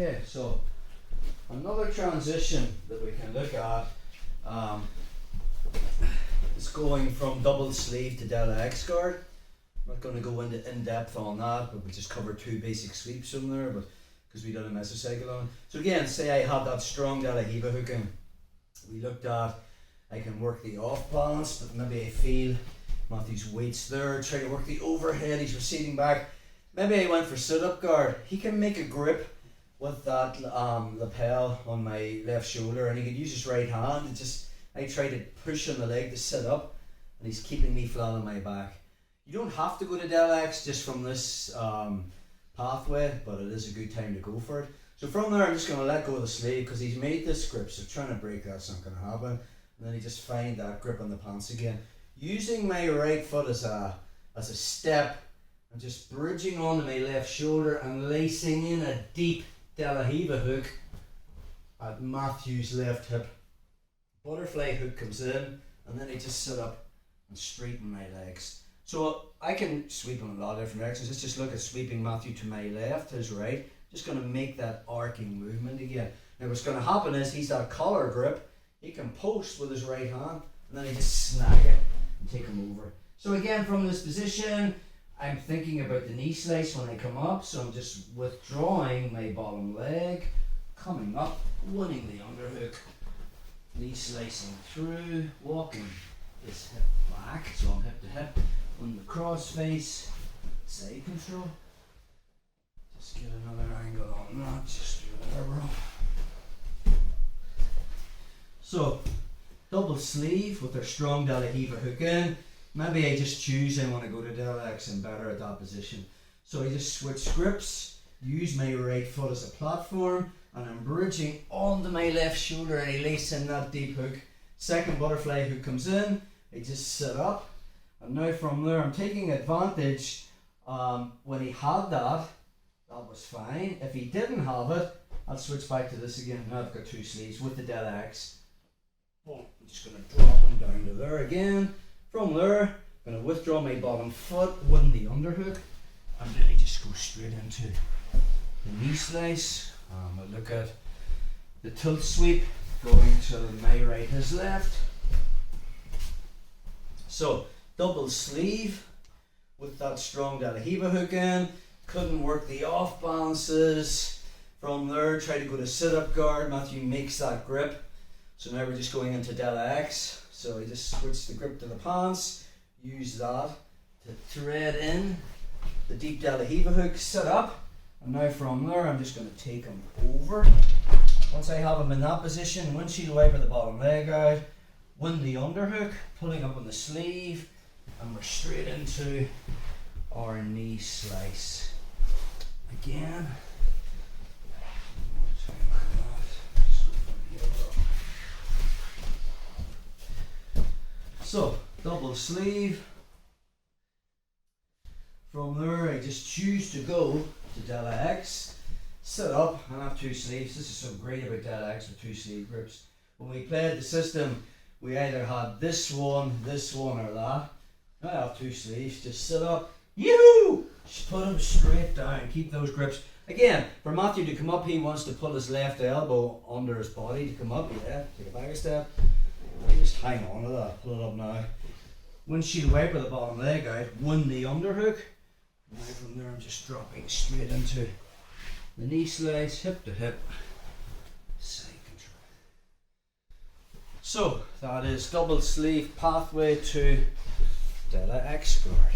Okay, so another transition that we can look at is going from double sleeve to delta X guard. I'm not going to go into in depth on that, but we just cover two basic sweeps from there, but because we done a mesocycle on it. So again, say I have that strong delta heave hook in. We looked at I can work the off balance, but maybe I feel Matthew's weight's there, try to work the overhead, he's receding back. Maybe I went for sit up guard. He can make a grip with that lapel on my left shoulder, and he could use his right hand. I try to push on the leg to sit up, and he's keeping me flat on my back. You don't have to go to Del X just from this pathway, but it is a good time to go for it. So from there, I'm just going to let go of the sleeve because he's made this grip, so trying to break that's not going to happen. And then he just find that grip on the pants again. Using my right foot as a step, I'm just bridging onto my left shoulder and lacing in a deep De La Riva hook at Matthew's left hip. Butterfly hook comes in, and then I just sit up and straighten my legs. So I can sweep in a lot of different directions. Let's just look at sweeping Matthew to my left, his right. Just going to make that arcing movement again. Now what's going to happen is he's that collar grip. He can post with his right hand, and then I just snag it and take him over. So again, from this position, I'm thinking about the knee slice when I come up, so I'm just withdrawing my bottom leg, coming up, winning the underhook, knee slicing through, walking his hip back, so I'm hip to hip, on the cross face, side control. Just get another angle on that, just do whatever. So, double sleeve with our strong De La Riva hook in. Maybe I just choose I want to go to Del X and better at that position. So I just switch grips, use my right foot as a platform, and I'm bridging onto my left shoulder and I lace in that deep hook. Second butterfly hook comes in, I just sit up, and now from there I'm taking advantage. When he had that was fine. If he didn't have it, I'll switch back to this again. Now I've got two sleeves with the Del X. Boom. I'm just going to drop him down to there again. From there, I'm going to withdraw my bottom foot, win the underhook, and then I just go straight into the knee slice. I look at the tilt sweep, going to my right, his left. So, double sleeve with that strong De La Riva hook in. Couldn't work the off balances. From there, try to go to sit up guard. Matthew makes that grip. So now we're just going into Del X. So I just switch the grip to the pants, use that to thread in the deep De La Riva hook, sit up, and now from there I'm just going to take him over. Once I have him in that position, windshield wiper the bottom leg out, win the underhook, pulling up on the sleeve, and we're straight into our knee slice. Again. So, double sleeve. From there, I just choose to go to Del X, sit up, and have two sleeves. This is so great about Del X with two sleeve grips. When we played the system, we either had this one, or that. Now I have two sleeves, just sit up, yoo-hoo! Just put them straight down, keep those grips. Again, for Matthew to come up, he wants to pull his left elbow under his body to come up, yeah, take a back a step. I just hang on to that, pull it up now. Windshield wiper the bottom leg out, win the underhook. Now from there I'm just dropping straight into the knee slice, hip to hip, side control. So that is double sleeve pathway to Del X guard.